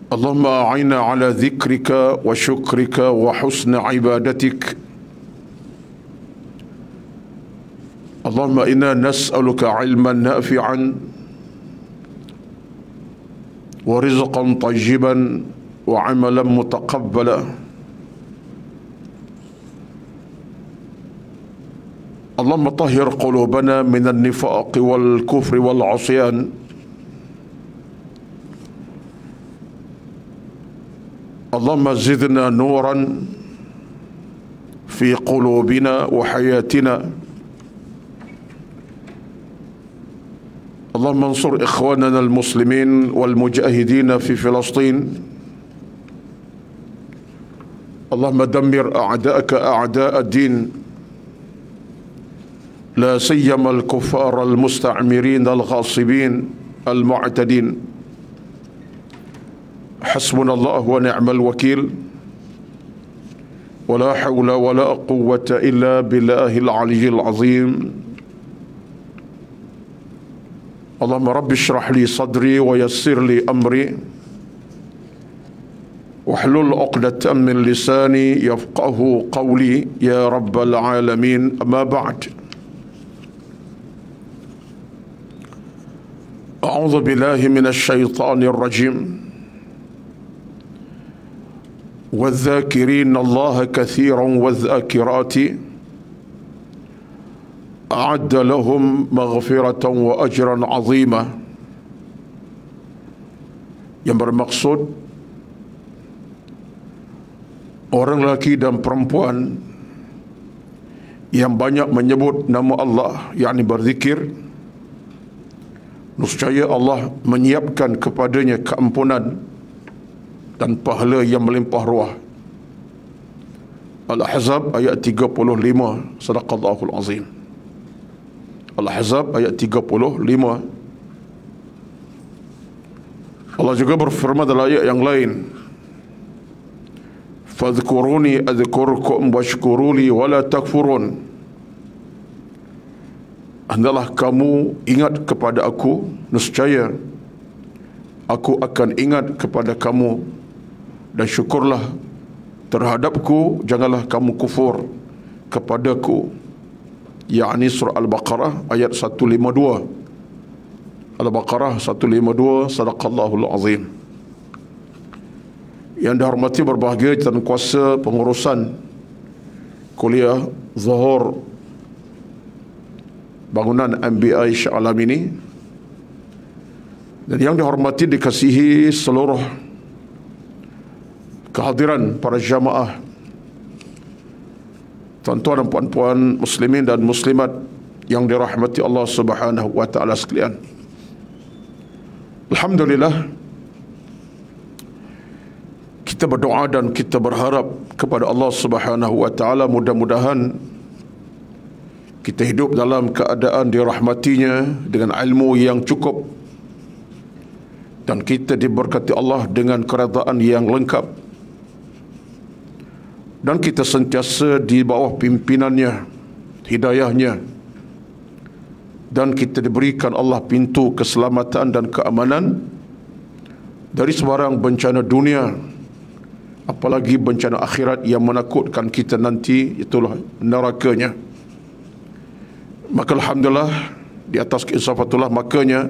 اللهم أعنا على ذكرك وشكرك وحسن عبادتك. اللهم إنا نسألك علما نافعا ورزقا طيبا وعملا متقبلا. اللهم طهر قلوبنا من النفاق والكفر والعصيان. اللهم زدنا نورا في قلوبنا وحياتنا. اللهم انصر إخواننا المسلمين والمجاهدين في فلسطين. اللهم دمر أعداءك أعداء الدين، لا سيما الكفار المستعمرين الغاصبين المعتدين. حسبنا الله ونعم الوكيل، ولا حول ولا قوة إلا بالله العلي العظيم. اللهم رب اشرح لي صدري ويسر لي أمري واحلل عقدة من لساني يفقه قولي يا رب العالمين. أما بعد، أعوذ بالله من الشيطان الرجيم. والذاكرين الله كثيرا والذاكرات أعد لهم مغفرة وأجرا عظيما. Yang bermaksud orang lelaki dan perempuan yang banyak menyebut nama Allah, yakni berzikir, nescaya Allah menyiapkan kepadanya keampunan dan pahala yang melimpah ruah. Al-Ahzab ayat 35. Sadaqallahul azim. Al-Ahzab ayat 35. Allah juga berfirman dalam ayat yang lain, fadhkuruni adhkurkum washkuruli wala takfurun. Hendaklah kamu ingat kepada aku, nescaya aku akan ingat kepada kamu, dan syukurlah terhadapku, janganlah kamu kufur kepadaku. Yakni surah Al-Baqarah ayat 152. Al-Baqarah 152. Sadaqallahul azim. Yang dihormati berbahagia dan kuasa pengurusan kuliah Zuhur bangunan MBI Shah Alam ini, dan yang dihormati dikasihi seluruh kehadiran para jamaah, tuan-tuan dan puan-puan muslimin dan muslimat yang dirahmati Allah Subhanahu wa taala sekalian. Alhamdulillah, kita berdoa dan kita berharap kepada Allah Subhanahu wa taala, mudah-mudahan kita hidup dalam keadaan dirahmatinya dengan ilmu yang cukup, dan kita diberkati Allah dengan keredaan yang lengkap, dan kita sentiasa di bawah pimpinannya, hidayahnya, dan kita diberikan Allah pintu keselamatan dan keamanan dari sebarang bencana dunia, apalagi bencana akhirat yang menakutkan kita nanti, itulah nerakanya. Maka alhamdulillah, di atas keinsafatullah, makanya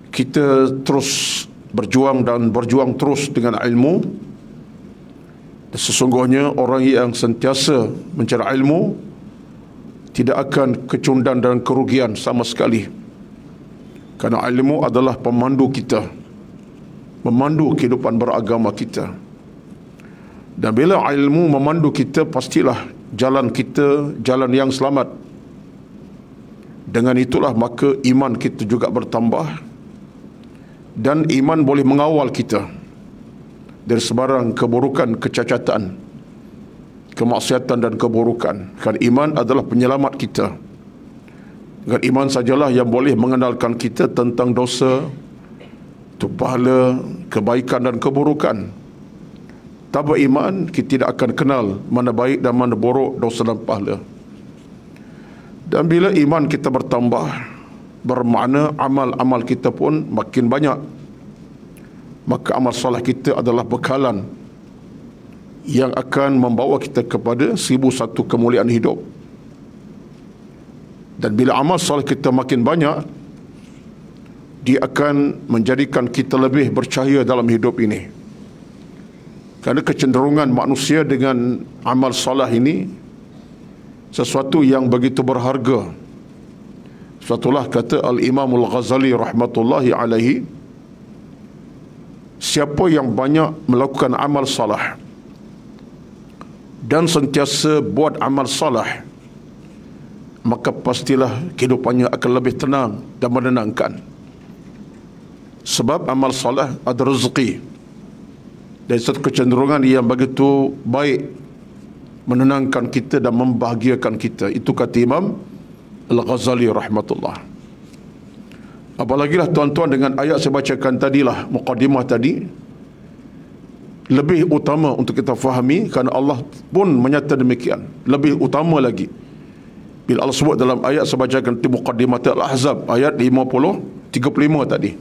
kita terus berjuang dan berjuang terus dengan ilmu. Sesungguhnya orang yang sentiasa mencari ilmu tidak akan kecundan dan kerugian sama sekali, kerana ilmu adalah pemandu kita, memandu kehidupan beragama kita. Dan bila ilmu memandu kita, pastilah jalan kita jalan yang selamat. Dengan itulah maka iman kita juga bertambah, dan iman boleh mengawal kita dari sebarang keburukan, kecacatan, kemaksiatan dan keburukan. Kerana iman adalah penyelamat kita. Dengan iman sajalah yang boleh mengenalkan kita tentang dosa, pahala, kebaikan dan keburukan. Tanpa iman, kita tidak akan kenal mana baik dan mana buruk, dosa dan pahala. Dan bila iman kita bertambah, bermakna amal-amal kita pun makin banyak. maka amal soleh kita adalah bekalan yang akan membawa kita kepada 1001 kemuliaan hidup. Dan bila amal soleh kita makin banyak, dia akan menjadikan kita lebih bercahaya dalam hidup ini. Kerana kecenderungan manusia dengan amal soleh ini sesuatu yang begitu berharga. Suatulah kata Al-Imam Al-Ghazali rahmatullahi alaihi, siapa yang banyak melakukan amal salah dan sentiasa buat amal salah, maka pastilah kehidupannya akan lebih tenang dan menenangkan. Sebab amal salah ada rezeki dan satu kecenderungan yang begitu baik, menenangkan kita dan membahagiakan kita. Itu kata Imam Al-Ghazali rahmatullah. Apalagilah tuan-tuan dengan ayat saya bacakan tadilah, muqaddimah tadi, lebih utama untuk kita fahami, kerana Allah pun menyata demikian. Lebih utama lagi bila Allah sebut dalam ayat saya bacakan di muqaddimah Al-Ahzab ayat 35 tadi.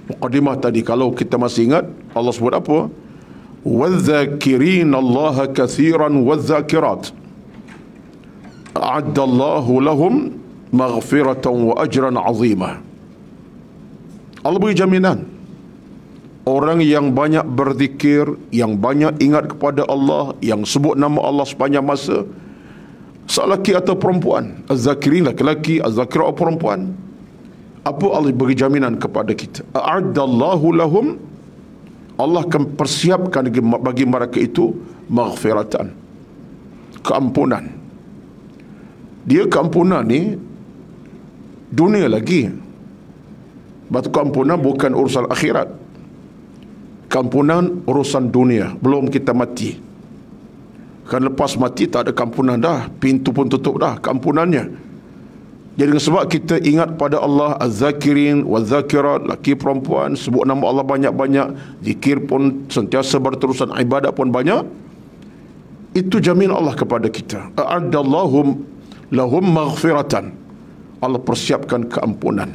Muqaddimah tadi, kalau kita masih ingat, Allah sebut apa? وَالذَّاكِرِينَ اللَّهَ كَثِيرًا وَالذَّاكِرَاتِ أَعَدَّ اللَّهُ لَهُمْ مَغْفِرَةً وَأَجْرًا عَظِيمًا. Allah beri jaminan, orang yang banyak berzikir, yang banyak ingat kepada Allah, yang sebut nama Allah sepanjang masa, lelaki atau perempuan, az-zakirin lelaki, az-zakirat perempuan, apa Allah beri jaminan kepada kita? A'addallahu lahum, Allah akan persiapkan bagi mereka itu maghfiratan, keampunan. Dia keampunan ni dunia lagi. Batu keampunan bukan urusan akhirat. Keampunan urusan dunia, belum kita mati. Kan lepas mati tak ada keampunan dah, pintu pun tutup dah keampunannya. Jadi dengan sebab kita ingat pada Allah, az-zakirin waz-zakirat, laki perempuan, sebut nama Allah banyak-banyak, zikir pun sentiasa berterusan, ibadat pun banyak, itu jamin Allah kepada kita. A'addallahu lahum maghfiratan, Allah persiapkan keampunan.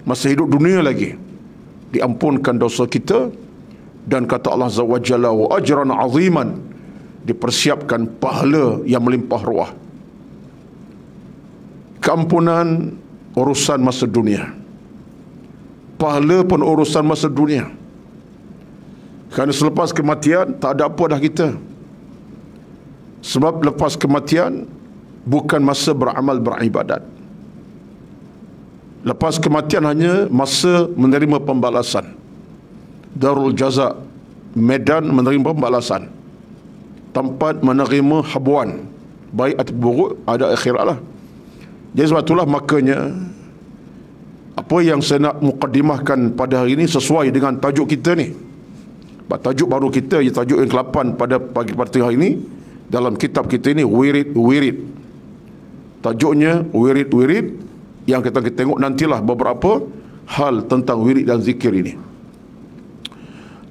Masa hidup dunia lagi diampunkan dosa kita, dan kata Allah Azza wa Jalla, wa ajran aziman, dipersiapkan pahala yang melimpah ruah. Keampunan urusan masa dunia, pahala pun urusan masa dunia. Kerana selepas kematian tak ada apa dah kita. Sebab lepas kematian bukan masa beramal beribadat. Lepas kematian hanya masa menerima pembalasan. Darul jaza, medan menerima pembalasan. Tempat menerima habuan, baik atau buruk, ada akhirat lah. Jadi sebab itulah makanya apa yang saya nak muqaddimahkan pada hari ini sesuai dengan tajuk kita ni. Tajuk baru kita, tajuk yang ke-8 pada pagi pada hari ini dalam kitab kita ini, wirid. Tajuknya wirid, yang kita tengok nantilah beberapa hal tentang wirid dan zikir ini.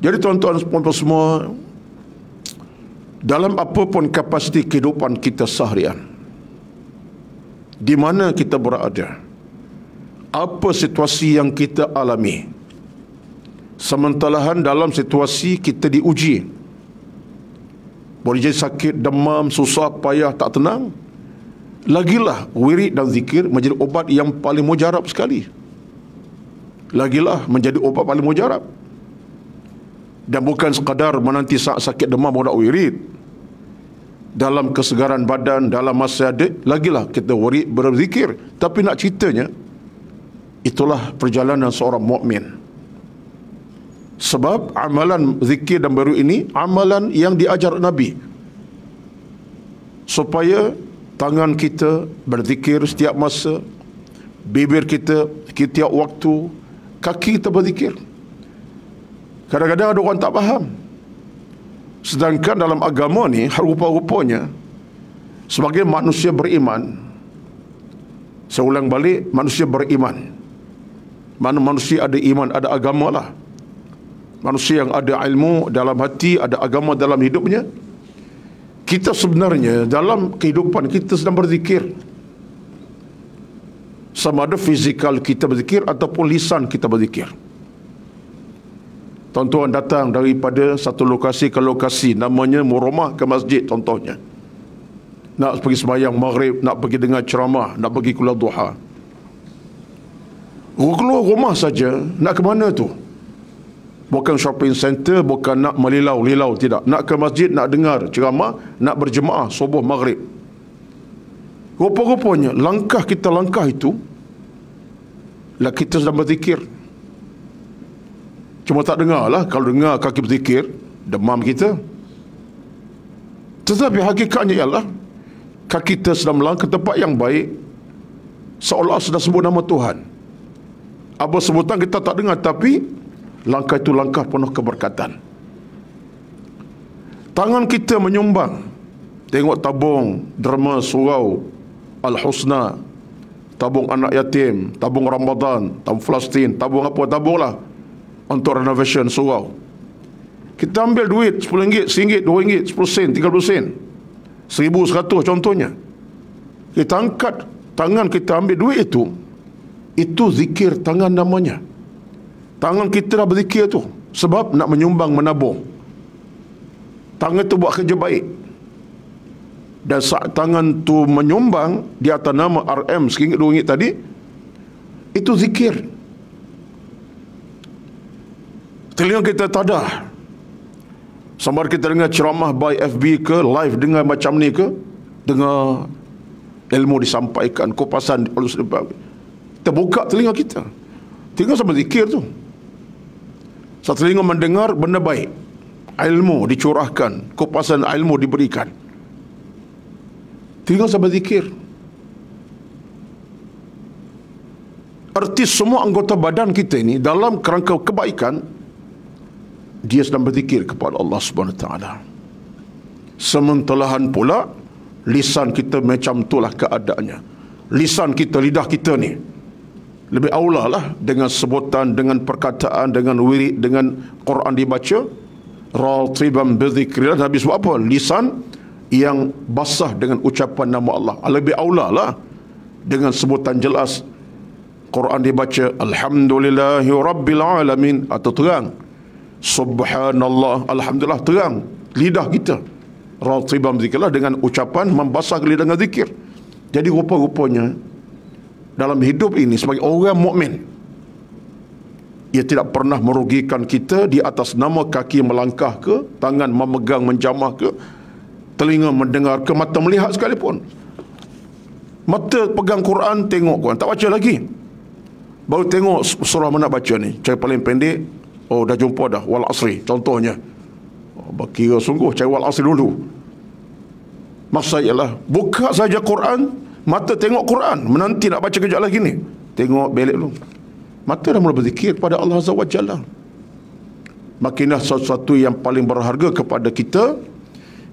Jadi tuan-tuan semua, dalam apapun kapasiti kehidupan kita seharian, di mana kita berada, apa situasi yang kita alami, sementara dalam situasi kita diuji, boleh jadi sakit, demam, susah, payah, tak tenang, lagilah wirid dan zikir menjadi obat yang paling mujarab sekali. Lagilah menjadi obat paling mujarab. Dan bukan sekadar menanti saat sakit demam baru nak wirid. Dalam kesegaran badan, dalam masa ada, lagilah kita wirid berzikir. Tapi nak ceritanya, itulah perjalanan seorang mukmin. Sebab amalan zikir dan baru ini amalan yang diajar Nabi, supaya tangan kita berzikir setiap masa, bibir kita setiap waktu, kaki kita berzikir. Kadang-kadang ada orang tak faham. Sedangkan dalam agama ni, rupa-rupanya sebagai manusia beriman, saya ulang balik, manusia beriman, mana manusia ada iman, ada agama lah. Manusia yang ada ilmu dalam hati, ada agama dalam hidupnya. Kita sebenarnya dalam kehidupan kita sedang berzikir. Sama ada fizikal kita berzikir ataupun lisan kita berzikir. Tuan-tuan datang daripada satu lokasi ke lokasi, namanya rumah ke masjid contohnya. Nak pergi sembahyang maghrib, nak pergi dengar ceramah, nak pergi kuliah duha. Keluar rumah saja, nak ke mana tu? Bukan shopping center, bukan nak melilau-lilau, tidak. Nak ke masjid, nak dengar ceramah, nak berjemaah subuh maghrib. Rupa-rupanya langkah kita langkah itu lah kita sedang berzikir. Cuma tak dengar lah. Kalau dengar kaki berzikir, demam kita. Tetapi hakikatnya ialah kaki kita sedang melangkah tempat yang baik, seolah sedang sebut nama Tuhan. Apa sebutan kita tak dengar, tapi langkah itu langkah penuh keberkatan. Tangan kita menyumbang. Tengok tabung derma surau Al-Husna, tabung anak yatim, tabung Ramadan, tabung Palestin, tabung apa, tabung lah untuk renovation surau. Kita ambil duit RM10, RM1, RM2, RM10, RM30, RM1,100 contohnya. Kita angkat tangan, kita ambil duit itu zikir tangan namanya. Tangan kita dah berzikir tu, sebab nak menyumbang, menabung. Tangan tu buat kerja baik. Dan saat tangan tu menyumbang di atas nama RM RM1, RM2 tadi, itu zikir. Telinga kita tadah. Sambar kita dengar ceramah by FB ke, live dengar macam ni ke, dengar ilmu disampaikan, kupasan kita buka telinga kita. Telinga sama zikir tu. Satu telinga mendengar benda baik, ilmu dicurahkan, kupasan ilmu diberikan. Telinga sama zikir. Arti semua anggota badan kita ini dalam kerangka kebaikan, dia sedang berzikir kepada Allah Subhanahu Wa Taala. Sementelahan pula lisan kita macam itulah keadaannya. Lisan kita, lidah kita ni lebih aula lah dengan sebutan, dengan perkataan, dengan wirid, dengan Quran dibaca, ratiban bizikrillah. Nabi sebut apa? Lisan yang basah dengan ucapan nama Allah. Lebih aula lah dengan sebutan jelas. Quran dibaca alhamdulillahi rabbil alamin, atau terang subhanallah, alhamdulillah, terang lidah kita. Ratiban zikirlah, dengan ucapan membasah lidah dengan zikir. Jadi rupa-rupanya dalam hidup ini sebagai orang mukmin, ia tidak pernah merugikan kita di atas nama kaki melangkah ke, tangan memegang menjamah ke, telinga mendengar ke, mata melihat sekalipun. Mata pegang Quran, tengok Quran, tak baca lagi. Baru tengok surah mana baca ni, cari paling pendek, oh dah jumpa dah, wal asri contohnya. Berkira sungguh cari wal asri dulu. Maksud ialah buka saja Quran, mata tengok Quran, menanti nak baca kejap lagi ni, tengok belik dulu. Mata dah mula berzikir pada Allah Azza wa Jalla. Makinlah sesuatu yang paling berharga kepada kita,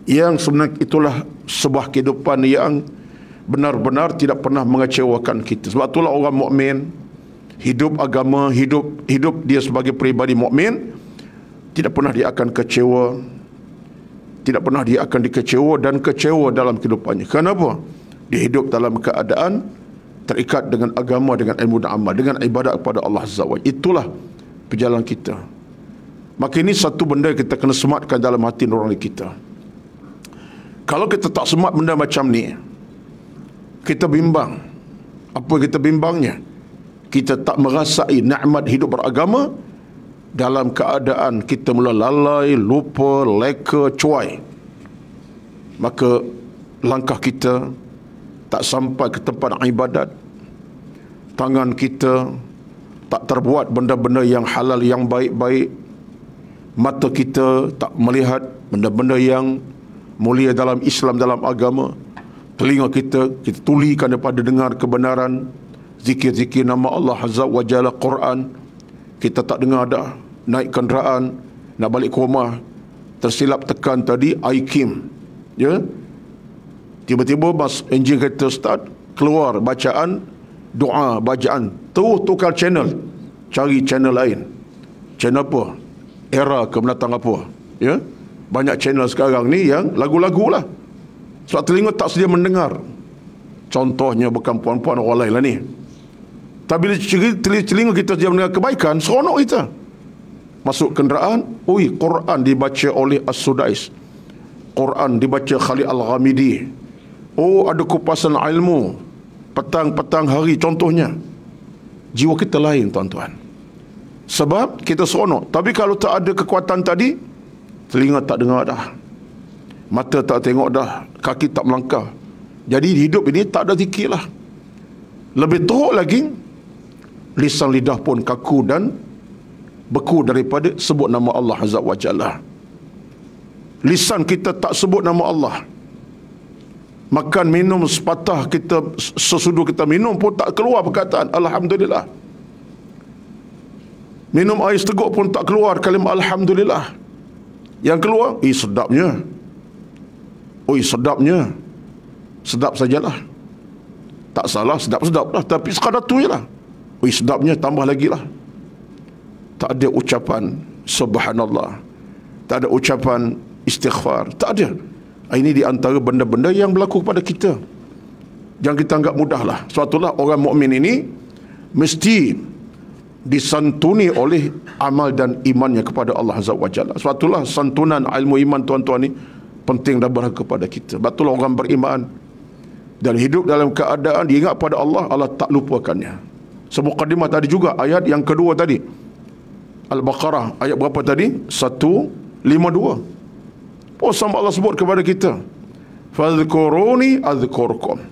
yang sebenarnya itulah sebuah kehidupan yang benar-benar tidak pernah mengecewakan kita. Sebab itulah orang mukmin, hidup agama, hidup dia sebagai peribadi mukmin, tidak pernah dia akan kecewa, tidak pernah dia akan dikecewa dan kecewa dalam kehidupannya. Kenapa? Dia hidup dalam keadaan terikat dengan agama, dengan ilmu dan amal, dengan ibadat kepada Allah Azza wa Jalla. Itulah perjalanan kita. Maka ini satu benda kita kena sematkan dalam hati nurani kita. Kalau kita tak semat benda macam ni, kita bimbang. Apa kita bimbangnya? Kita tak merasai nikmat hidup beragama dalam keadaan kita mula lalai, lupa, leka, cuai. Maka langkah kita tak sampai ke tempat ibadat. Tangan kita tak terbuat benda-benda yang halal, yang baik-baik. Mata kita tak melihat benda-benda yang mulia dalam Islam, dalam agama. Telinga kita tulikan daripada dengar kebenaran, zikir-zikir nama Allah Azza wa Jalla, Quran. Kita tak dengar dah. Naik kenderaan, nak balik ke rumah, tersilap tekan tadi iKim, ya, tiba-tiba enjin kereta start, keluar bacaan doa, bacaan, terus tukar channel, cari channel lain. Channel apa? Era ke menatang apa, ya. Banyak channel sekarang ni yang lagu-lagu lah. Sebab telinga tak sedia mendengar. Contohnya bukan puan-puan, orang lain lah ni. Tapi bila telinga kita sedia mendengar kebaikan, seronok kita. masuk kenderaan, oi, Quran dibaca oleh As-Sudais, Quran dibaca Khalid Al-Ghamidi. Oh, ada kupasan ilmu petang-petang hari contohnya. Jiwa kita lain, tuan-tuan. Sebab kita seronok. Tapi kalau tak ada kekuatan tadi, telinga tak dengar dah, mata tak tengok dah, kaki tak melangkah. Jadi hidup ini tak ada zikir lah. Lebih teruk lagi, lisan lidah pun kaku dan beku daripada sebut nama Allah Azza wa Jalla. Lisan kita tak sebut nama Allah. Makan minum sepatah kita, sesudu kita minum pun tak keluar perkataan Alhamdulillah. Minum air seteguk pun tak keluar kalimah Alhamdulillah. Yang keluar, sedapnya. Sedapnya. Sedap sajalah. Tak salah, sedap-sedap lah. Tapi sekadar tu je lah. Sedapnya, tambah lagi lah. Tak ada ucapan Subhanallah. Tak ada ucapan istighfar. Tak ada. Ini di antara benda-benda yang berlaku kepada kita, yang kita anggap mudah lah. Sebab itulah orang mukmin ini mesti disantuni oleh amal dan imannya kepada Allah Azza wa Jalla. Sebab itulah santunan ilmu iman, tuan-tuan, ni penting dan berharga kepada kita. Betul orang beriman dan hidup dalam keadaan dia ingat pada Allah, Allah tak lupakannya. Semukadimah tadi juga, ayat yang kedua tadi, Al-Baqarah, ayat berapa tadi? 152. Oh, sama Allah sebut kepada kita, fadhkuruni adhkurkum.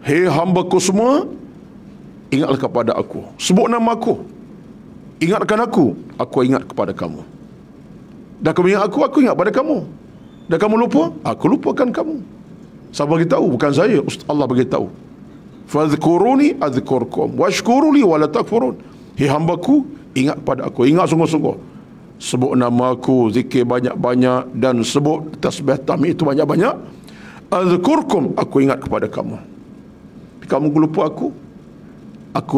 Hei hamba-Ku semua, ingatlah kepada aku. Sebut nama aku, ingatkan aku ingat kepada kamu. Dah kamu ingat aku ingat pada kamu. Dah kamu lupa, aku lupakan kamu. Siapa bagi tahu? Bukan saya, Allah bagi tahu. Fadhkuruni adhkurkum washkuruli wala takfurun. Hei hamba-Ku, ingat pada aku, ingat sungguh-sungguh. Sebut nama aku, zikir banyak-banyak, dan sebut tasbih tahmid itu banyak-banyak. Azkurkum, aku ingat kepada kamu. Kamu lupa aku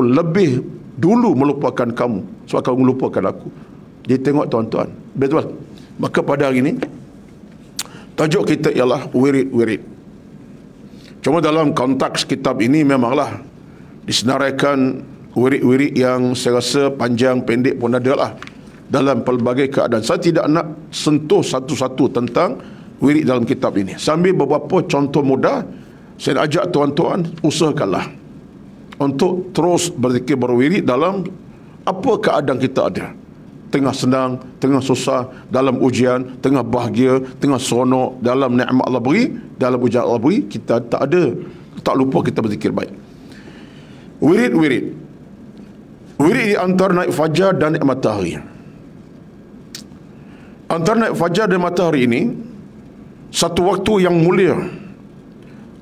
lebih dulu melupakan kamu, sebab kamu melupakan aku. Dia tengok, tuan-tuan, betul. Maka pada hari ini tajuk kita ialah wirid-wirid. Cuma dalam konteks kitab ini memanglah disenaraikan wirid-wirid yang saya rasa panjang pendek pun ada lah dalam pelbagai keadaan. Saya tidak nak sentuh satu-satu tentang wirid dalam kitab ini. Sambil beberapa contoh mudah, saya ajak tuan-tuan usahakanlah untuk terus berzikir, berwirid dalam apa keadaan kita ada. Tengah senang, tengah susah, dalam ujian, tengah bahagia, tengah seronok, dalam nikmat Allah beri, dalam ujian Allah beri, kita tak lupa kita berzikir baik. Wirid-wirid. Wirid di antara naik fajar dan naik matahari. Antara naik fajar dan matahari ini satu waktu yang mulia.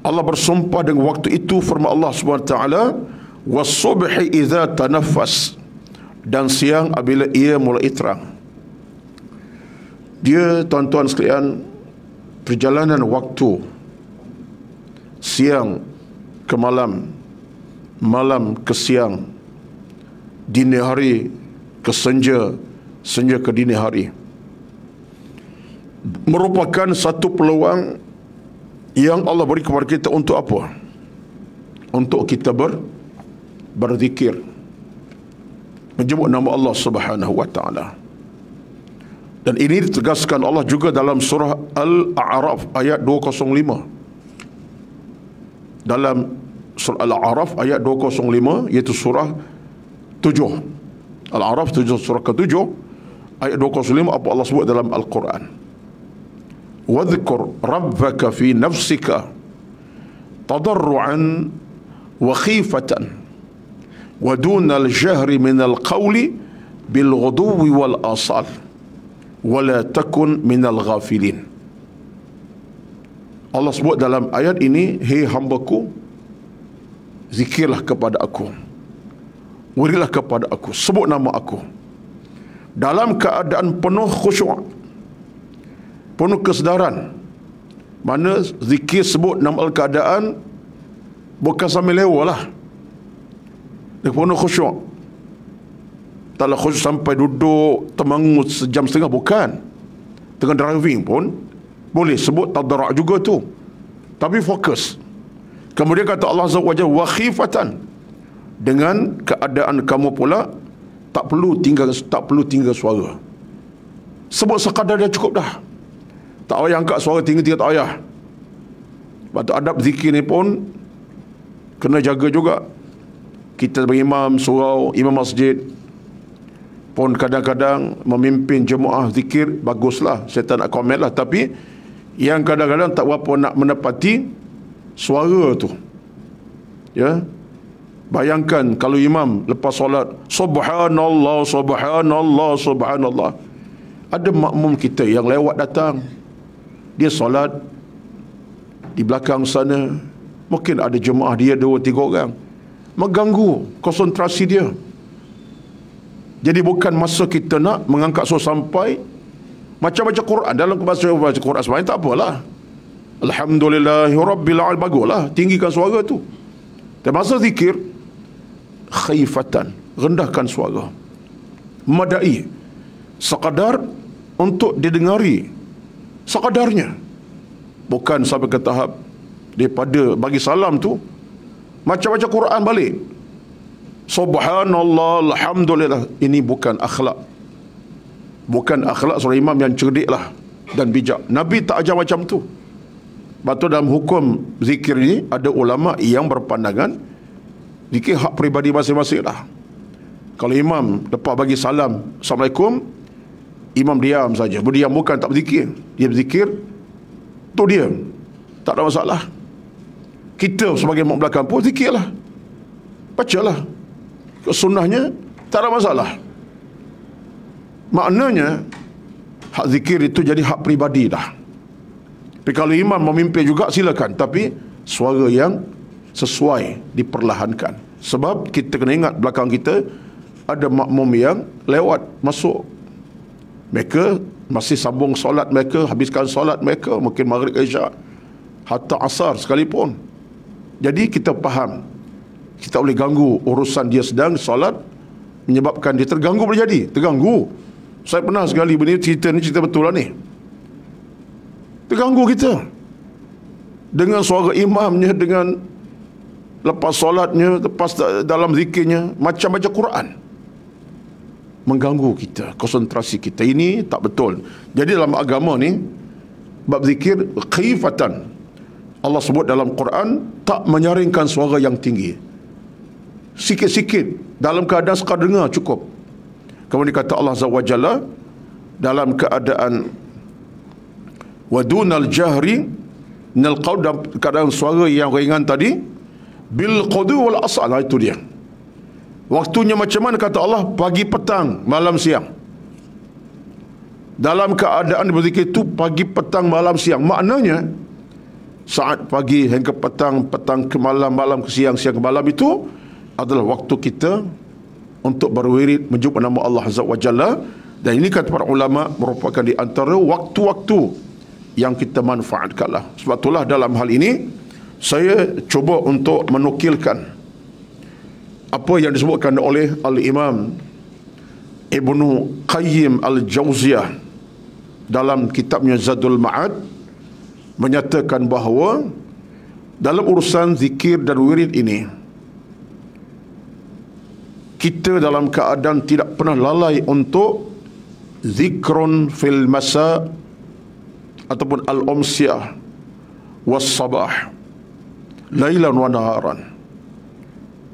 Allah bersumpah dengan waktu itu, firman Allah SWT, was-subhi idza tanaffas, dan siang apabila ia mulai terang. Dia, tuan-tuan sekalian, perjalanan waktu siang ke malam, malam ke siang, dini hari ke senja, senja ke dini hari, merupakan satu peluang yang Allah beri kepada kita untuk apa? Untuk kita berzikir, menyebut nama Allah Subhanahu wa taala. Dan ini ditegaskan Allah juga dalam surah Al-A'raf ayat 205. Dalam surah Al-A'raf ayat 205, iaitu surah 7. Al-A'raf 7, surah ke-7 ayat 205, apa Allah sebut dalam Al-Quran? وَاذْكُرْ رَبَّكَ فِي نَفْسِكَ تَضَرُّعًا وَخِيفَةً وَدُونَ الْجَهْرِ مِنَ الْقَوْلِ بِالْغُدُوِّ وَالْآصَالِ وَلَا تَكُنْ مِنَ الْغَافِلِينَ. Allah sebut dalam ayat ini, hei hambaku, zikirlah kepada aku, wiridlah kepada aku, sebut nama aku dalam keadaan penuh khusyuk, penuh kesedaran. Mana zikir sebut nama keadaan bukan sambil lewa lah, dia penuh khusyuk. Taklah khusyuk sampai duduk termangu sejam setengah, bukan. Tengah driving pun boleh sebut tadarrak juga tu, tapi fokus. Kemudian kata Allah Azza wa Jalla, wa khifatan, dengan keadaan kamu pula tak perlu tinggal suara. Sebut sekadar dia cukup dah. Tak payah angkat suara tinggi-tinggi, tak payah. Sebab tu adab zikir ni pun kena jaga juga. Kita sebagai imam surau, imam masjid pun kadang-kadang memimpin jemaah zikir, baguslah, saya tak nak komen lah. Tapi yang kadang-kadang tak berapa nak menepati suara tu, ya. Bayangkan kalau imam lepas solat subhanallah, subhanallah, subhanallah, ada makmum kita yang lewat datang, dia solat di belakang sana, mungkin ada jemaah dia 2-3 orang, mengganggu konsentrasi dia. Jadi bukan masa kita nak mengangkat suara sampai macam baca Quran. Dalam bahasa baca Quran sebenarnya tak apalah, alhamdulillahirabbil alamin, baguslah tinggikan suara tu. Dan masa zikir khifatan, rendahkan suara, madai, sekadar untuk didengari sekadarnya, bukan sampai ke tahap daripada bagi salam tu macam baca Quran balik, subhanallah, alhamdulillah. Ini bukan akhlak, bukan akhlak seorang imam yang cerdik lah dan bijak. Nabi tak ajar macam tu. Sebab tu dalam hukum zikir ni ada ulama yang berpandangan zikir hak peribadi masing-masing lah. Kalau imam lepas bagi salam assalamualaikum, imam diam saja, berdiam, bukan tak berzikir. Dia berzikir tu dia, tak ada masalah. Kita sebagai makmum belakang pun zikirlah, bacalah sunnahnya, tak ada masalah. Maknanya hak zikir itu jadi hak peribadi dah. Tapi kalau imam memimpin juga silakan, tapi suara yang sesuai, diperlahankan. Sebab kita kena ingat belakang kita ada makmum yang lewat masuk, mereka masih sambung solat mereka, habiskan solat mereka, mungkin maghrib, isyak, hatta asar sekalipun. Jadi kita faham, kita boleh ganggu urusan dia sedang solat, menyebabkan dia terganggu, boleh jadi terganggu. Saya pernah sekali benda cerita ni, cerita betul lah ni, terganggu kita dengan suara imamnya, dengan lepas solatnya, lepas dalam zikirnya macam baca Quran, mengganggu kita, konsentrasi kita. Ini tak betul. Jadi dalam agama ni bab zikir khifatan, Allah sebut dalam Quran tak menyaringkan suara yang tinggi, sikit-sikit dalam keadaan sekadar dengar cukup. Kemudian kata Allah Azza wa Jalla dalam keadaan wadunal jahri minal qaul, dalam keadaan suara yang ringan tadi, bil qudu wal asal, itu dia. Waktunya macam mana kata Allah? Pagi, petang, malam, siang. Dalam keadaan berzikir itu pagi, petang, malam, siang. Maknanya saat pagi hingga petang, petang ke malam, malam ke siang, siang ke malam, itu adalah waktu kita untuk berwirid menyebut nama Allah Azza wa Jalla. Dan ini kata para ulama merupakan di antara waktu-waktu yang kita manfaatkanlah. Sebab itulah dalam hal ini saya cuba untuk menukilkan apa yang disebutkan oleh Al-Imam Ibnu Qayyim Al-Jauziyah dalam kitabnya Zadul Ma'ad, menyatakan bahawa dalam urusan zikir dan wirid ini, kita dalam keadaan tidak pernah lalai untuk zikrun fil masa ataupun al-umsiyah was sabah, lailan wa naharan.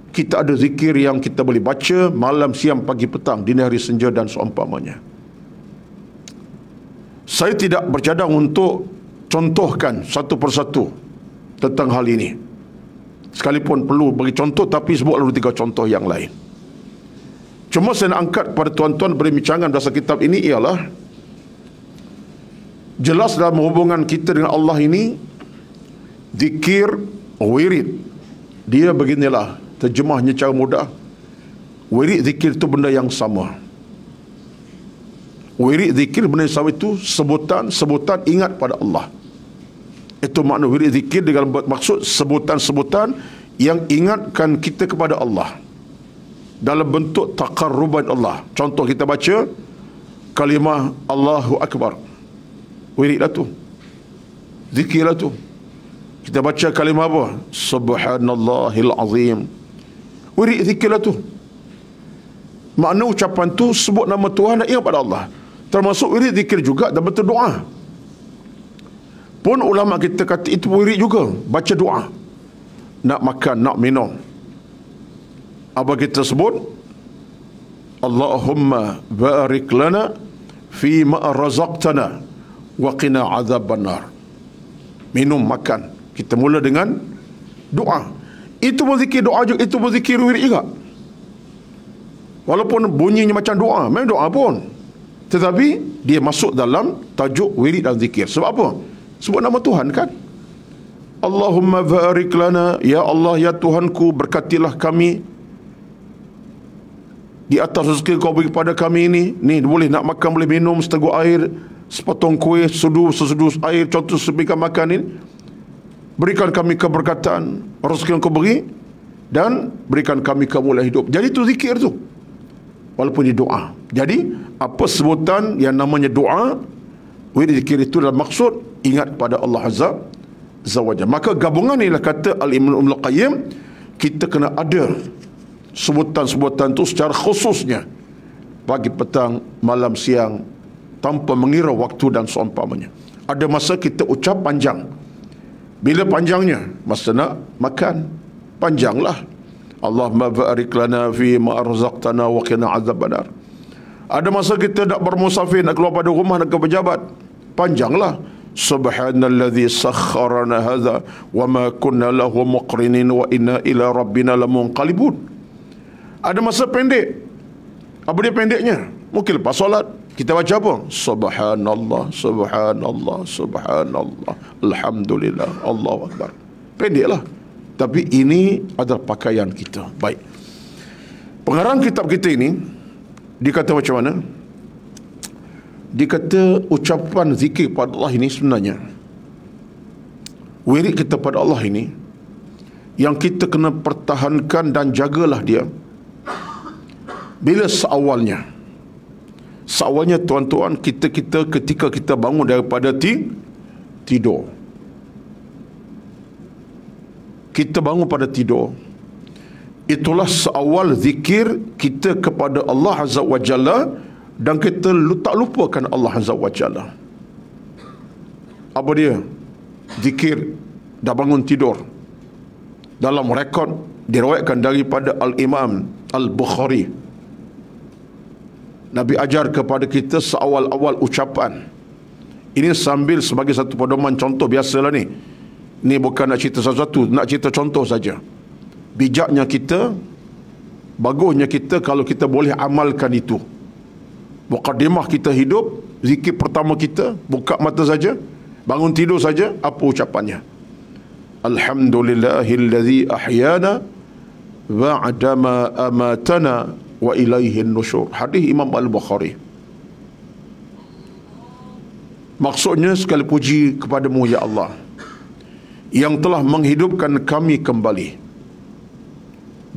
Kita ada zikir yang kita boleh baca malam, siang, pagi, petang, dini hari, senja dan seumpamanya. Saya tidak bercadang untuk contohkan satu persatu tentang hal ini, sekalipun perlu bagi contoh, tapi sebutlah 2-3 contoh yang lain. Cuma saya nak angkat pada tuan-tuan berbincangan dasar kitab ini ialah jelas dalam hubungan kita dengan Allah ini, zikir, wirid, dia beginilah terjemahnya cara mudah. Wirid, zikir itu benda yang sama. Wirid, zikir benda yang sama, itu sebutan ingat pada Allah. Itu makna wirid, zikir dengan maksud sebutan-sebutan yang ingatkan kita kepada Allah dalam bentuk taqarruban Allah. Contoh, kita baca kalimah Allahu Akbar, wirid lah tu, zikir lah tu. Kita baca kalimah apa? Subhanallahil azim, wirid, zikir lah tu. Makna ucapan tu sebut nama Tuhan dan ingat pada Allah. Termasuk wirid zikir juga dan betul doa. Pun ulama kita kata itu wirid juga, baca doa. Nak makan, nak minum. Apa kita sebut? Allahumma barik lana fi ma razaqtana wa qina azaban nar. Minum, makan. Kita mula dengan doa. Itu berzikir doa juga, itu berzikir wirid juga. Walaupun bunyinya macam doa, memang doa pun. Tetapi dia masuk dalam tajuk wirid dan zikir. Sebab apa? Sebut nama Tuhan kan? Allahumma barik lana, ya Allah, ya Tuhanku, berkatilah kami di atas rezeki kau beri kepada kami ini. Ni boleh nak makan, boleh minum, seteguk air, sepotong kuih, sesedus air, contoh seberikan makan ini. Berikan kami keberkatan rezeki yang kau beri, dan berikan kami kemuliaan hidup. Jadi tu zikir tu, walaupun dia doa. Jadi apa sebutan yang namanya doa, wirid zikir itu dalam maksud ingat pada Allah Azza wa Jalla. Maka gabungan inilah kata Al-Imam Ibn Qayyim, kita kena ada sebutan-sebutan tu secara khususnya pagi, petang, malam, siang, tanpa mengira waktu dan seumpamanya. Ada masa kita ucap panjang. Bila panjangnya? Masa nak makan, panjanglah. Allahumma barik lana fi ma arzaqtana wa qina azabannar. Ada masa kita nak bermusafir, nak keluar pada rumah, nak ke pejabat, panjanglah. Subhanalladzi sakharana hadza wa ma kunna lahu muqrinin wa inna ila rabbina lamunqalibun. Ada masa pendek. Apa dia pendeknya? Mungkin lepas solat kita baca apa? Subhanallah, subhanallah, subhanallah, alhamdulillah, Allahu akbar. Pendeklah. Tapi ini adalah pakaian kita. Baik. Pengarang kitab kita ini dikata macam mana? Dikata ucapan zikir pada Allah ini sebenarnya, wirid kita pada Allah ini, yang kita kena pertahankan dan jagalah dia. Bila seawalnya tuan-tuan, kita ketika kita bangun daripada tidur, kita bangun pada tidur, itulah seawal zikir kita kepada Allah Azza wa Jalla, dan kita tak lupakan Allah Azza wa Jalla. Apa dia? Zikir dah bangun tidur. Dalam rekod diriwayatkan daripada Al-Imam Al-Bukhari, Nabi ajar kepada kita seawal-awal ucapan. Ini sambil sebagai satu pedoman contoh, biasalah ni. Ni bukan nak cerita sesuatu, nak cerita contoh saja. Bijaknya kita, bagusnya kita kalau kita boleh amalkan itu. Muqaddimah kita hidup, zikir pertama kita, buka mata saja, bangun tidur saja, apa ucapannya? Alhamdulillahillazi ahyana ba'dama amatana wa ilaihin nusyur. Hadis Imam Al-Bukhari. Maksudnya, sekali puji kepadamu ya Allah, yang telah menghidupkan kami kembali,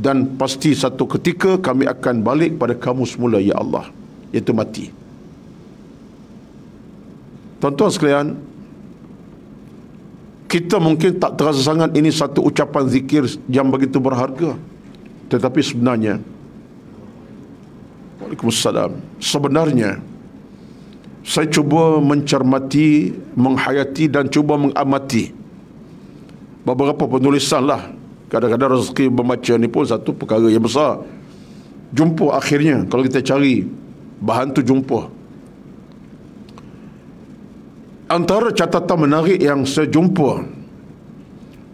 dan pasti satu ketika kami akan balik pada kamu semula ya Allah, iaitu mati. Tuan-tuan sekalian, kita mungkin tak terasa sangat ini satu ucapan zikir yang begitu berharga, tetapi sebenarnya, Waalaikumsalam, sebenarnya saya cuba mencermati, menghayati dan cuba mengamati beberapa penulisan lah. Kadang-kadang rezeki membaca ni pun satu perkara yang besar. Jumpa akhirnya, kalau kita cari bahan tu jumpa. Antara catatan menarik yang saya jumpa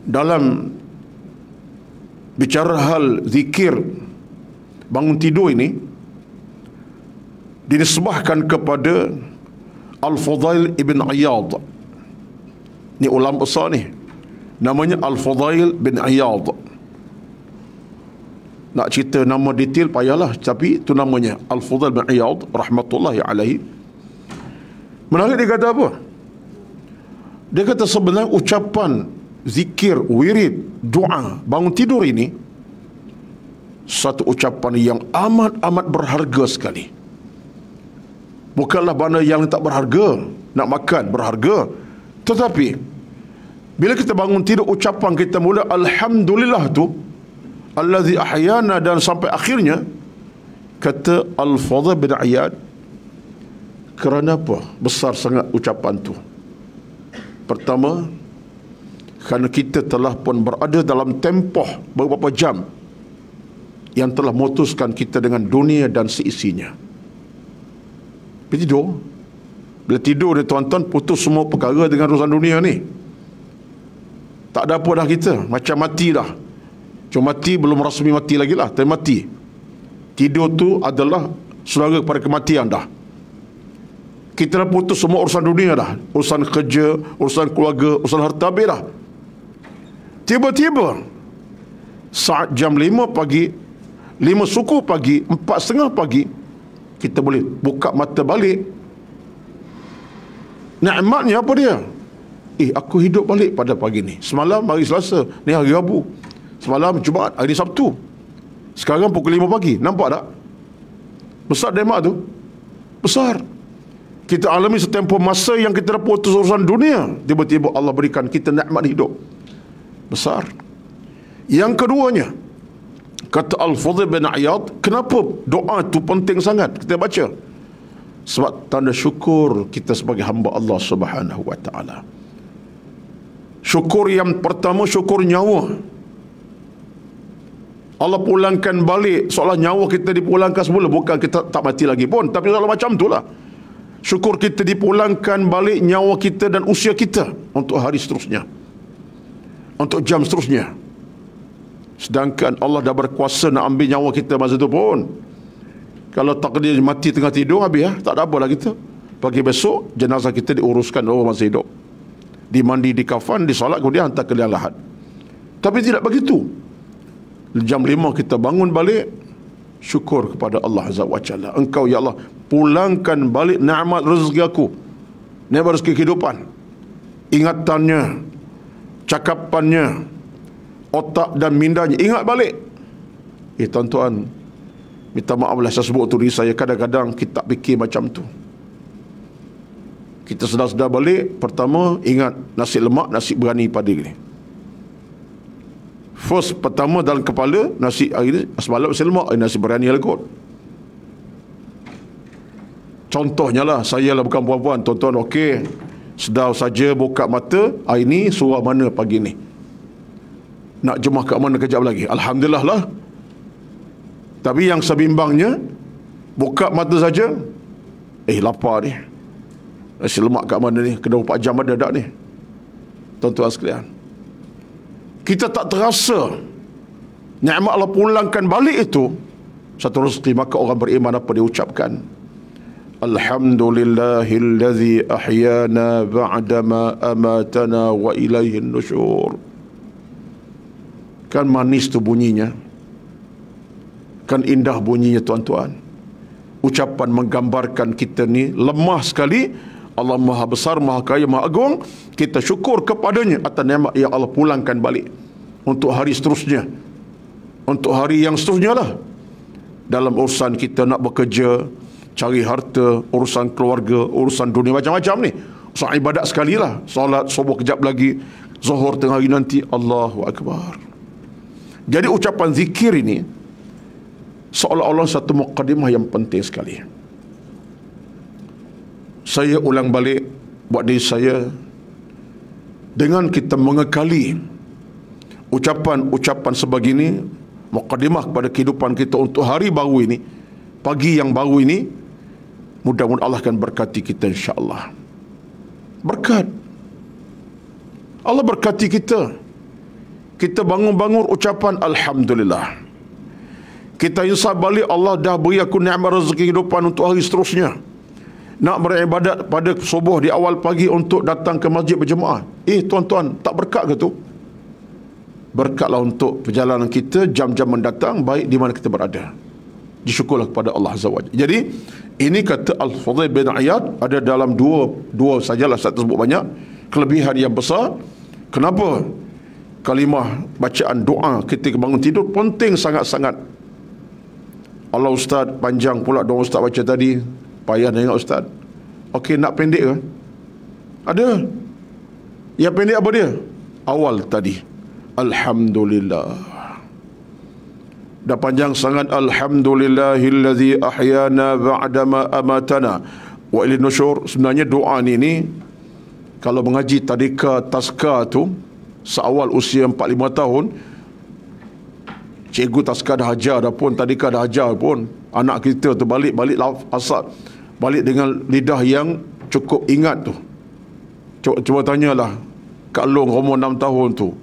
dalam bicara hal zikir bangun tidur ini, dinisbahkan kepada Al-Fudail Ibn Iyad. Ni ulama besar ni, namanya Al-Fudail bin Iyad. Nak cerita nama detail payahlah, tapi itu namanya Al-Fudail bin Iyad rahmatullahi alaihi. Menarik, dia kata apa? Dia kata sebenarnya ucapan zikir, wirid, doa bangun tidur ini satu ucapan yang amat-amat berharga sekali. Bukanlah benda yang tak berharga, nak makan berharga, tetapi bila kita bangun tidur, ucapan kita mula Alhamdulillah tu, Allazi ahyana, dan sampai akhirnya, Kata Al-Fadhil bin Iyad, kerana apa besar sangat ucapan tu? Pertama, kerana kita telah pun berada dalam tempoh beberapa jam yang telah memutuskan kita dengan dunia dan seisinya. Bila tidur, bila tidur ni tuan-tuan, putus semua perkara dengan urusan dunia ni. Tak ada apa dah kita, macam mati dah. Cuma mati belum rasmi mati lagi lah, tapi mati. Tidur tu adalah saudara kepada kematian dah. Kita dah putus semua urusan dunia dah, urusan kerja, urusan keluarga, urusan harta, habis dah. Tiba-tiba saat jam 5 pagi, 5 suku pagi, 4:30 pagi, kita boleh buka mata balik. Nikmatnya apa dia? Aku hidup balik pada pagi ni. Semalam hari Selasa, ni hari Rabu. Semalam Jumaat, hari Sabtu. Sekarang pukul 5 pagi. Nampak tak? Besar nikmat tu. Besar. Kita alami setempoh masa yang kita dah putus urusan dunia. Tiba-tiba Allah berikan kita nikmat hidup. Besar. Yang keduanya, kata Al-Fadhil bin Iyad, kenapa doa tu penting sangat kita baca? Sebab tanda syukur kita sebagai hamba Allah Subhanahu wa ta'ala. Syukur yang pertama, syukur nyawa. Allah pulangkan balik, seolah nyawa kita dipulangkan semula. Bukan kita tak mati lagi pun, tapi seolah macam itulah. Syukur kita dipulangkan balik nyawa kita dan usia kita untuk hari seterusnya, untuk jam seterusnya. Sedangkan Allah dah berkuasa nak ambil nyawa kita masa itu pun. Kalau takdir mati tengah tidur, habis tak ada apa lah kita. Pagi besok jenazah kita diuruskan orang masih hidup, dimandi, dikafan, disolat, kemudian hantar ke liang lahat. Tapi tidak begitu. Jam 5 kita bangun balik, syukur kepada Allah Azza wa Jalla. Engkau ya Allah pulangkan balik nikmat rezeki aku, nikmat rezeki kehidupan, ingatannya, cakapannya, otak dan mindanya, ingat balik. Tuan-tuan, minta maaflah saya sebut tu diri saya, kadang-kadang kita tak fikir macam tu. Kita sedar-sedar balik, pertama ingat nasi lemak, nasi berani padi ni. First, pertama dalam kepala, nasi hari ni, semalam nasi lemak, nasi berani lah kot. Contohnya lah, saya lah bukan puan-puan, tuan-tuan okey, sedar saja buka mata, hari ni surah mana pagi ni? Nak jemah kat mana kejap lagi? Alhamdulillah lah. Tapi yang sebimbangnya, buka mata saja, lapar ni. Nasi lemak kat mana ni? Kena 4 jam ada tak ni? Tuan-tuan sekalian, kita tak terasa nikmat Allah pulangkan balik itu satu rezeki. Maka orang beriman apa dia ucapkan? Alhamdulillahillazi ahyana ba'dama amatana wa ilaihin nusyur. Kan manis tu bunyinya, kan indah bunyinya tuan-tuan. Ucapan menggambarkan kita ni lemah sekali. Allah Maha Besar, Maha Kaya, Maha Agung. Kita syukur kepadanya atas nikmat yang Allah pulangkan balik untuk hari seterusnya, untuk hari yang seterusnya lah. Dalam urusan kita nak bekerja, cari harta, urusan keluarga, urusan dunia, macam-macam ni. Urusan ibadat sekali lah. Salat subuh kejap lagi, zuhur tengah hari nanti, Allahu Akbar. Jadi ucapan zikir ini seolah-olah satu muqaddimah yang penting sekali. Saya ulang balik buat diri saya, dengan kita mengekali ucapan-ucapan sebegini, muqaddimah kepada kehidupan kita untuk hari baru ini, pagi yang baru ini, mudah-mudahan Allah akan berkati kita insya-Allah. Berkat Allah berkati kita. Kita bangun-bangun ucapan Alhamdulillah. Kita insaf balik, Allah dah beri aku nikmat rezeki kehidupan untuk hari seterusnya. Nak beribadat pada subuh di awal pagi untuk datang ke masjid berjemaah. Tuan-tuan, tak berkat ke tu? Berkatlah untuk perjalanan kita jam-jam mendatang, baik di mana kita berada. Disyukurlah kepada Allah Azza wa Jalla. Jadi ini kata Al-Fadhil bin Iyad, ada dalam dua sajalah, saya tersebut banyak kelebihan yang besar. Kenapa? Kalimah bacaan doa ketika bangun tidur penting sangat-sangat. Allah Ustaz, panjang pula doa Ustaz baca tadi, payah nak ingat Ustaz. Okey, nak pendek ke? Ada. Yang pendek apa dia? Awal tadi, Alhamdulillah. dah panjang sangat. Alhamdulillahillazi ahyana ba'dama amatana wa ilaihin nusyur. Sebenarnya doa ni kalau mengaji tadika taska tu seawal usia 4-5 tahun, cikgu taska dah ajar dah pun, tadika dah ajar pun, anak kita tu balik asal balik dengan lidah yang cukup ingat tu. Cuba tanyalah Kak Long umur 6 tahun tu,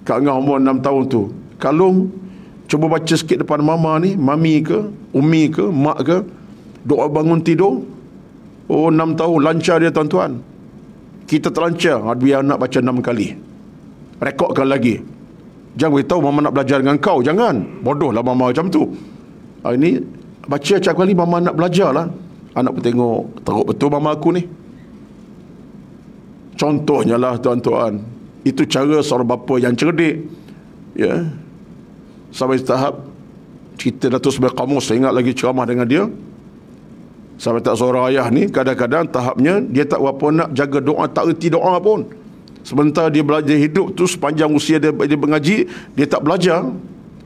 Kak Ngah umur 6 tahun tu, Kak Long cuba baca sikit depan mama ni, mami ke, umi ke, mak ke, doa bangun tidur. Oh, 6 tahun lancar dia tuan-tuan. Kita terlancar, biar anak baca 6 kali, rekodkan lagi. Jangan beritahu mama nak belajar dengan kau, jangan. Bodoh lah mama macam tu. Ini baca setiap kali mama nak belajar lah. Anak pun tengok, teruk betul mama aku ni. Contohnya lah tuan-tuan, itu cara seorang bapa yang cerdik, ya. Sampai tahap cerita Datuk Seri Kamus, saya ingat lagi ceramah dengan dia. Sampai tak seorang ayah ni kadang-kadang tahapnya dia tak berapa nak jaga doa, tak erti doa pun. Sementara dia belajar hidup tu, sepanjang usia dia mengaji, dia tak belajar.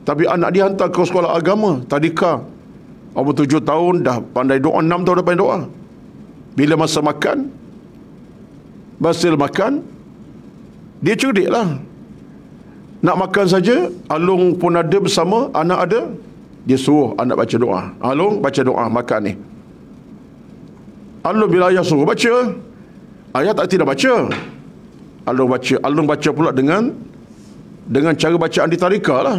Tapi anak dia hantar ke sekolah agama, tadika. Umur 7 tahun dah pandai doa, 6 tahun dah pandai doa. Bila masa makan, basil makan, dia cerdik lah. Nak makan saja, Alung pun ada bersama, anak ada, dia suruh anak baca doa. Alung baca doa makan ni. Alung bila ayah suruh baca, ayah tak tidak baca. Alung baca. Alung baca pula dengan cara bacaan di tarika lah.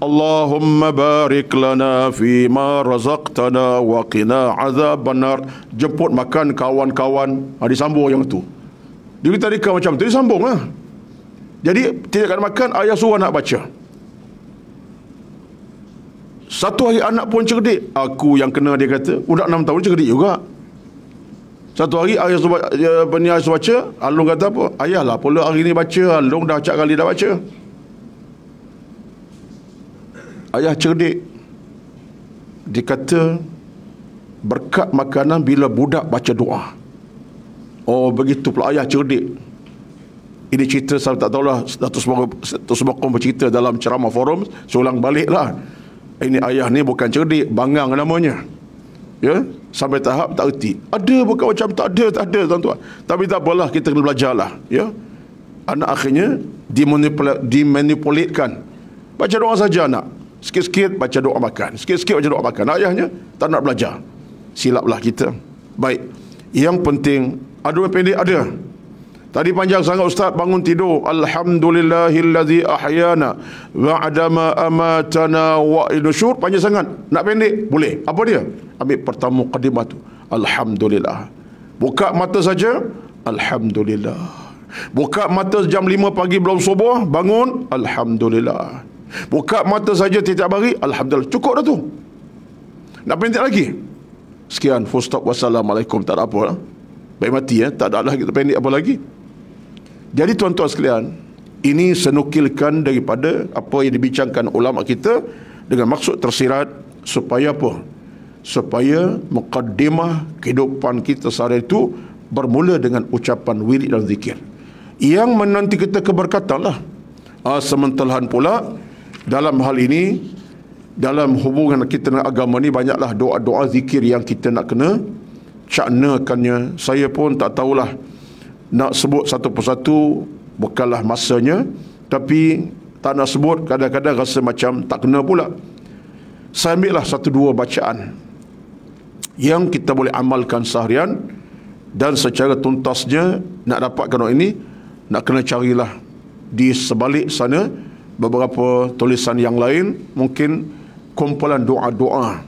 Allahumma barik lana fima razaqtana wa qina azabannar. Jemput makan kawan-kawan, disambung yang tu. Dia tarika macam tu, disambung lah. Jadi tidak akan makan, ayah suruh anak baca. Satu hari anak pun cerdik. Aku yang kena, dia kata. Budak 6 tahun cerdik juga. Satu hari ayah suruh baca, Alung kata apa? Ayah lah pula hari ni baca, Alung dah acak kali dah baca. Ayah cerdik. Dia kata berkat makanan bila budak baca doa. Oh begitu pula ayah cerdik. Ini cerita saya tak tahulah, Datuk Sembakong bercerita dalam ceramah forum, seorang balik lah. Ini ayah ni bukan cerdik, bangang namanya. Ya, sampai tahap tak erti. Ada bukan macam tak ada tuan-tuan. Tapi tak apalah, kita kena belajarlah. Ya, anak akhirnya dimanipulatekan. Baca doa saja anak. Sikit-sikit baca doa makan. Sikit-sikit baca doa makan. Ayahnya tak nak belajar. Silaplah kita. Baik. Yang penting, ada yang pendek ada. Tadi panjang sangat ustaz, bangun tidur. Alhamdulillahillazi ahyana ba'dama amatana wa nusyur. Panjang sangat. Nak pendek? Boleh. Apa dia? Ambil pertama qadimah tu. Alhamdulillah. Buka mata saja. Alhamdulillah. Buka mata jam 5 pagi belum subuh, bangun. Alhamdulillah. Buka mata saja tiap hari. Alhamdulillah. Cukup dah tu. Nak pendek lagi? Sekian. Full stop. Wassalamualaikum. Tak ada apa lah. Baik mati ya. Tak ada lagi. Tak pendek apa lagi. Jadi tuan-tuan sekalian, ini senukilkan daripada apa yang dibincangkan ulama kita dengan maksud tersirat supaya apa? Supaya muqaddimah kehidupan kita sehari itu bermula dengan ucapan wirid dan zikir yang menanti kita keberkatan lah. Sementelahan pula dalam hal ini, dalam hubungan kita dengan agama ni, banyaklah doa-doa zikir yang kita nak kena caknakannya. Saya pun tak tahulah nak sebut satu persatu, bukanlah masanya. Tapi tak nak sebut, kadang-kadang rasa macam tak kena pula. Saya ambillah satu dua bacaan yang kita boleh amalkan seharian, dan secara tuntasnya nak dapatkan doa ini, nak kena carilah di sebalik sana beberapa tulisan yang lain, mungkin kumpulan doa-doa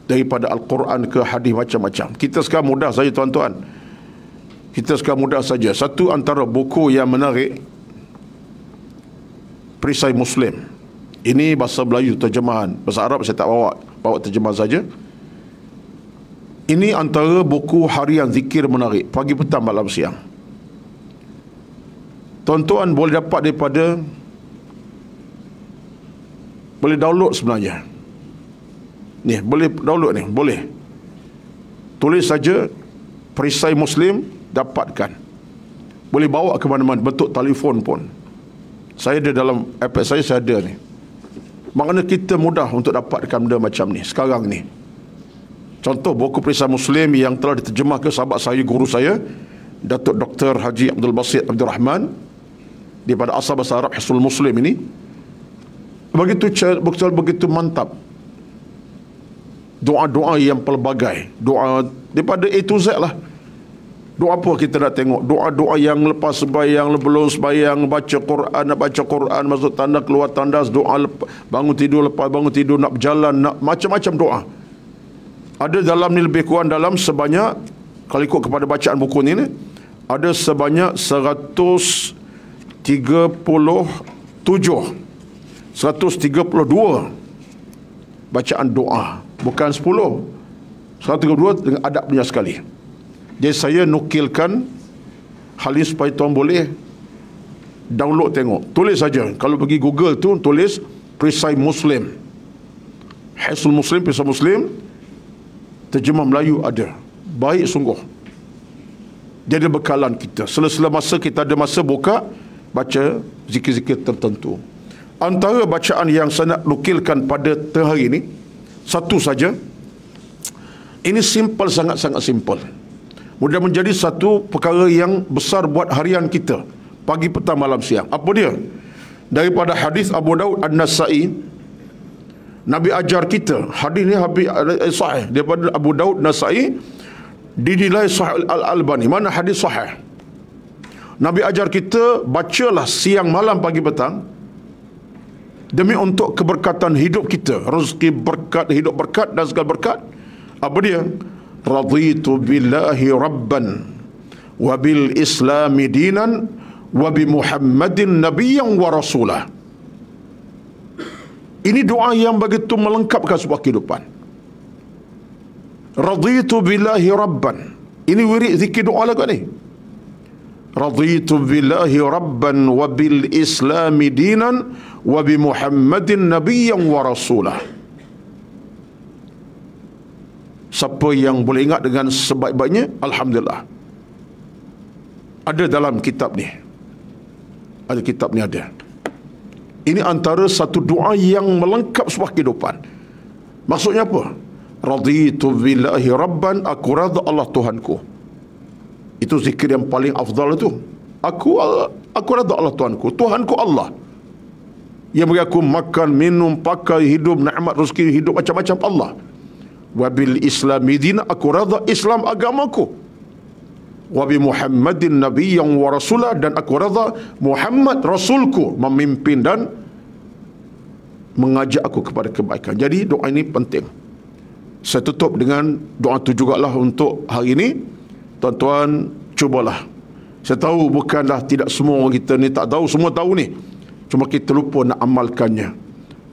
daripada Al-Quran ke hadis macam-macam. Kita sekarang mudah saja tuan-tuan. Kita sekarang mudah saja. Satu antara buku yang menarik, Perisai Muslim. Ini bahasa Melayu terjemahan. Bahasa Arab saya tak bawa terjemahan saja. Ini antara buku harian zikir menarik. Pagi, petang, malam, siang. Tuan-tuan boleh dapat daripada, boleh download sebenarnya. Ni boleh download ni, boleh. Tulis saja Perisai Muslim, dapatkan. Boleh bawa ke mana-mana, bentuk telefon pun. Saya ada dalam iPad saya ada ni. Maknanya kita mudah untuk dapatkan benda macam ni sekarang ni. Contoh buku Perisai Muslim yang telah diterjemah ke sahabat saya, guru saya, Datuk Dr. Haji Abdul Basit Abdul Rahman, daripada asal bahasa Arab Hisnul Muslim ini. Begitu mantap. Doa-doa yang pelbagai, doa daripada A to Z lah. Doa apa kita nak tengok? Doa-doa yang lepas sembahyang, belum sembahyang, baca Quran, masuk tanda, keluar tandas, doa bangun tidur, lepas bangun tidur, nak berjalan, nak macam-macam doa. Ada dalam ni lebih kurang dalam sebanyak, kalau ikut kepada bacaan buku ni, ada sebanyak 132 bacaan doa. Bukan 10, 132 dengan adabnya sekali. Jadi saya nukilkan hal ini supaya tuan boleh download tengok. Tulis saja. Kalau pergi Google tu, tulis Perisai Muslim, Hisnul Muslim, Perisai Muslim, terjemah Melayu ada. Baik sungguh. Jadi bekalan kita. Sela-sela masa kita ada masa buka, baca zikir-zikir tertentu. Antara bacaan yang saya nak nukilkan pada hari ini, satu saja. Ini simple, sangat-sangat simple. Mudah menjadi satu perkara yang besar buat harian kita, pagi, petang, malam, siang. Apa dia? Daripada hadis Abu Daud An-Nasai, Nabi ajar kita, hadis ni sahih daripada Abu Daud Nasai, dinilai sahih Al-Albani. Mana hadis sahih? Nabi ajar kita bacalah siang, malam, pagi, petang, demi untuk keberkatan hidup kita, rezeki, berkat, hidup berkat dan segala berkat. Apa dia? Raditu billahi rabban wa bil islami dinan wa bi Muhammadin nabiyyan wa rasulah. Ini doa yang begitu melengkapkan sebuah kehidupan. Raditu billahi rabban. Ini wirid zikir doa lagu ni. Raditu billahi rabban wa bil islami dinan wa bi Muhammadin nabiyyan wa rasulah. Siapa yang boleh ingat dengan sebaik-baiknya, alhamdulillah. Ada dalam kitab ni. Ada kitab ni ada. Ini antara satu doa yang melengkap sebuah kehidupan. Maksudnya apa? Raditu billahi rabban, aku rada Allah Tuhanku. Itu zikir yang paling afdal itu. Aku rada Allah Tuhanku. Tuhanku Allah. Yang bagi aku makan, minum, pakai, hidup, nikmat, rezeki, hidup macam-macam Allah. Wabil islami dina, aku rada Islam agamaku. Wabi Muhammadin nabiyyan wa rasulah, dan aku rada Muhammad rasulku memimpin dan mengajak aku kepada kebaikan. Jadi doa ini penting. Saya tutup dengan doa itu jugalah untuk hari ini. Tuan-tuan, cubalah. Saya tahu bukanlah tidak semua orang kita ni tak tahu, semua tahu ni. Cuma kita lupa nak amalkannya.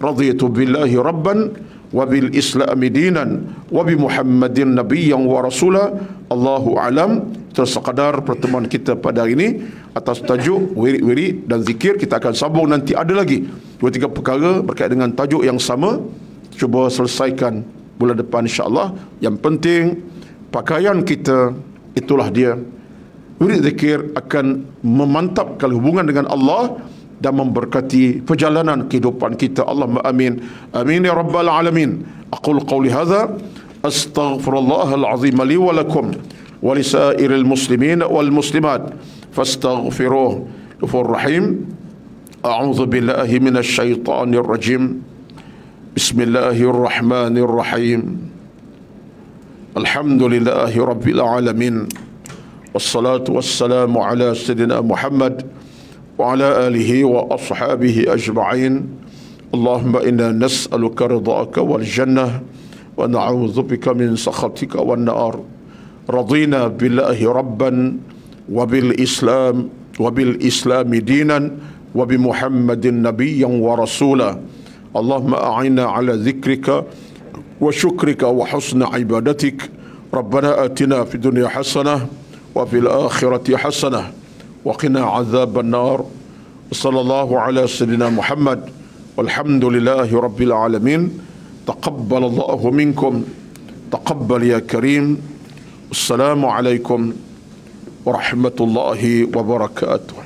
Raditu billahi rabban wa bil islami dinan wa bi Muhammadin nabiyyan wa rasulah. Allahu alam. Sekadar pertemuan kita pada hari ini atas tajuk wirid-wirid dan zikir. Kita akan sambung nanti, ada lagi 2-3 perkara berkait dengan tajuk yang sama. Cuba selesaikan bulan depan insya-Allah. Yang penting pakaian kita, itulah dia. Wirid zikir akan memantapkan hubungan dengan Allah dan memberkati perjalanan kehidupan kita. Allahumma amin. Amin ya rabbal alamin. Aqul qawli hadza astaghfirullahal azim li wa lakum wa lisairil muslimin wal muslimat fastaghfiruhu ghafurur rahim. A'udzu billahi minasy syaithanir rajim. Bismillahirrahmanirrahim. Alhamdulillahi rabbil alamin. Wassalatu wassalamu ala sayyidina Muhammad wa ala alihi wa ashabihi ajma'in. Allahumma inna nas'aluka ridhaka wal jannah wa na'udzu bika min sakhatika wan nar. Radina billahi rabban wa bil islam dinan wa bi Muhammadin nabiyyan wa rasulah. Allahumma a'inna ala dhikrika wa syukrika wa husna ibadatik. Rabbana atina fid dunya hasanah wa fil akhirati hasanah wa qina adzaban nar. Sallallahu ala sayyidina Muhammad walhamdulillahi rabbil alamin. Taqabbalallahu minkum, taqabbal ya karim. Assalamualaikum warahmatullahi wabarakatuh.